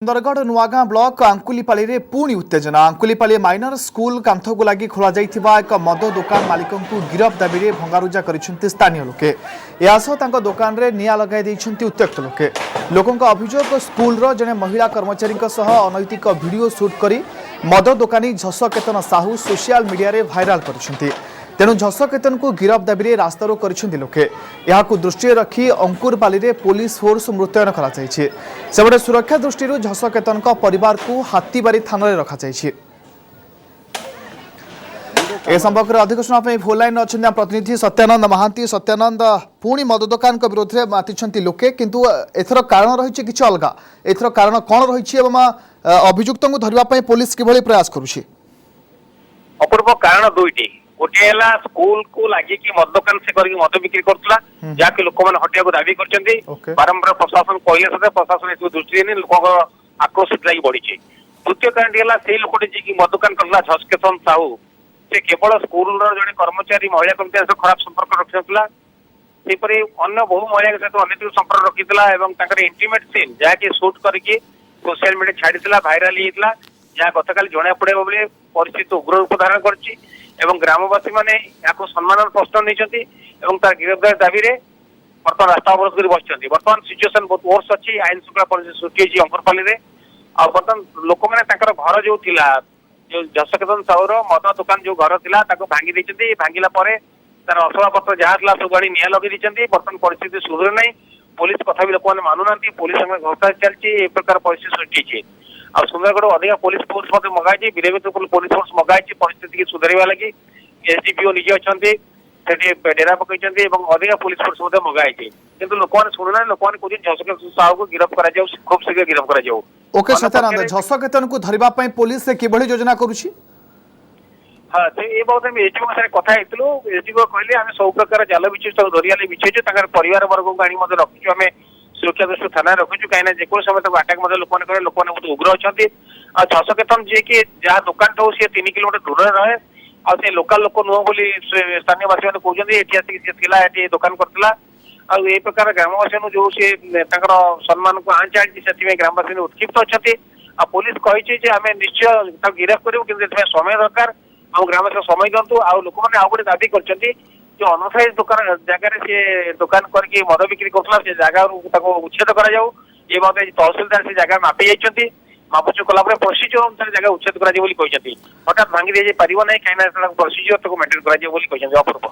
Sundargarh नुआगां block आंकुलीपाली रे पुणी उत्तेजना आंकुलीपाली माइनर स्कूल कांथ को लगी खोल एक मद दुकान मालिक को गिरफ दाबी में भंगारुजा कर स्थानीय लोके यासह दुकान रे निया लगाई उत्त्यक्त लोके लोकों अभियोग स्कूल जड़े महिला कर्मचारी अनैतिक वीडियो शूट कर मद दुकानी झसकेतन साहू सोशल मीडिया रे भाइराल कर तेणु झसकेतन को गिरफ दाबी में रास्तारोक कर लोके यहाँ दृष्टि रखी अंकुरपाली रे पुलिस फोर्स मुतयन कर सुरक्षा दृष्टि झसकेतन परिवार को हाथीबारी थाना रखा ए संपर्क में अधिक शुणा फोन लाइन अच्छा प्रतिनिधि सत्यानंद महांती। सत्यानंद पुणी मद दुकान विरोध में माति लोके किंतु एथर कारण रही कि अलग एथर कारण कौन रही अभियुक्त को धरने पुलिस किभली प्रयास करुछि? अपूर्व कारण दुईटी गोटे है स्कूल को लगे मद दुकान से मद बिक्री करुला जहाँकि लोक मैंने हटिया को दाबी कर बारंबार प्रशासन कहले प्रशासन दृष्टि नहीं लोक आक्रोश लगी बढ़ी। द्वितीय कारण से लोक जी मद दुकान करला झसकेतन साहू से केवल स्कूल जड़े कर्मचारी महिला कर्मचारी खराब संपर्क रखिला सेपरी अन्य बहु महिला सहित अनेक संपर्क रखी इंटीमेट सीन जहाँकि सुट करके सोशल मीडिया छाड़ी भाइराल होता जहाँ गतकाली जना पड़े बोले परिस्थिति उग्र रूप धारण कर ग्रामवासी मैंने सम्मान प्रश्न नहीं तार गिरफ्तार दाबी में बर्तमान रास्ता अवरोध कर बस बर्तमान सिचुएसन बहुत वर्ष अच्छी आईन श्रृंखला परिस्थिति सृष्टि अंकुरपाली बर्तमान लोक मैंने घर जो थिला जो झसकेतन साहूर मद दुकान जो घर थिला भांगी देइछन्ती भांगिला परे तार असवापत्र जहाँ था सब गाड़ी निया लगे बर्तमान परिस्थिति सुधरे नहीं पुलिस कथा भी लोक मैंने मानुना पुलिस घोषणा चलती प्रकार परिस्थिति सृष्टि आ सुंदरगढ़ अधिक पुलिस फोर्स मगाई बीरेन्द्र पुलिस फोर्स मगाई परिस्थिति की सुधारवा लगी एसडीपीओ निजे अच्छा डेरा पकई अधिक पुलिस फोर्स मगाई किंतु लोक मैंने शुणुना लोक मैंने कहते झसकेतन साहू को गिरफ कर खूब शीघ्र गिरफ कर ओके सत्यानंद झसकेतन को धरने पुलिस किभली योजना करुछि? हाँ ये बाबद में एसडीओ साथ कथा एसडीओ कहले आम सब प्रकार जाल बिछे धरिया बिछेचु परिवार वर्ग को आनी रखीचु आम सुरक्षा दृष्टि थाना रखीचु कहीं जेको समय आटाक लोक मैंने बहुत उग्र अच्छा झसकेतन जी की जहाँ दुकान था सी 3 किलोमीटर दूर रहे और लोकाल लोक नुह बोली स्थानीय बासी मैंने कहते दुकान करता ये प्रकार ग्रामवासी जो सी सम्मान को आँच आनी ग्रामवासी उत्क्षिप्त अच्छा पुलिस कही आम निश्चय गिरफ करूँ कि समय दरकार ग्रामवासी समय दिंतु आ लोक मैंने आउ गोटे दाबी कर जो अनऑथराइज दुकान जगह से दुकान करके मद बिक्री करुला से जगह उच्छेद कर तहसिलदार से जगह मापी जाइए मापुचु कला प्रोसीजर अनुसार जगह उच्छेद कर हठात भांगी दी पार ना कहीं प्रोसीजर मेन्टेन कर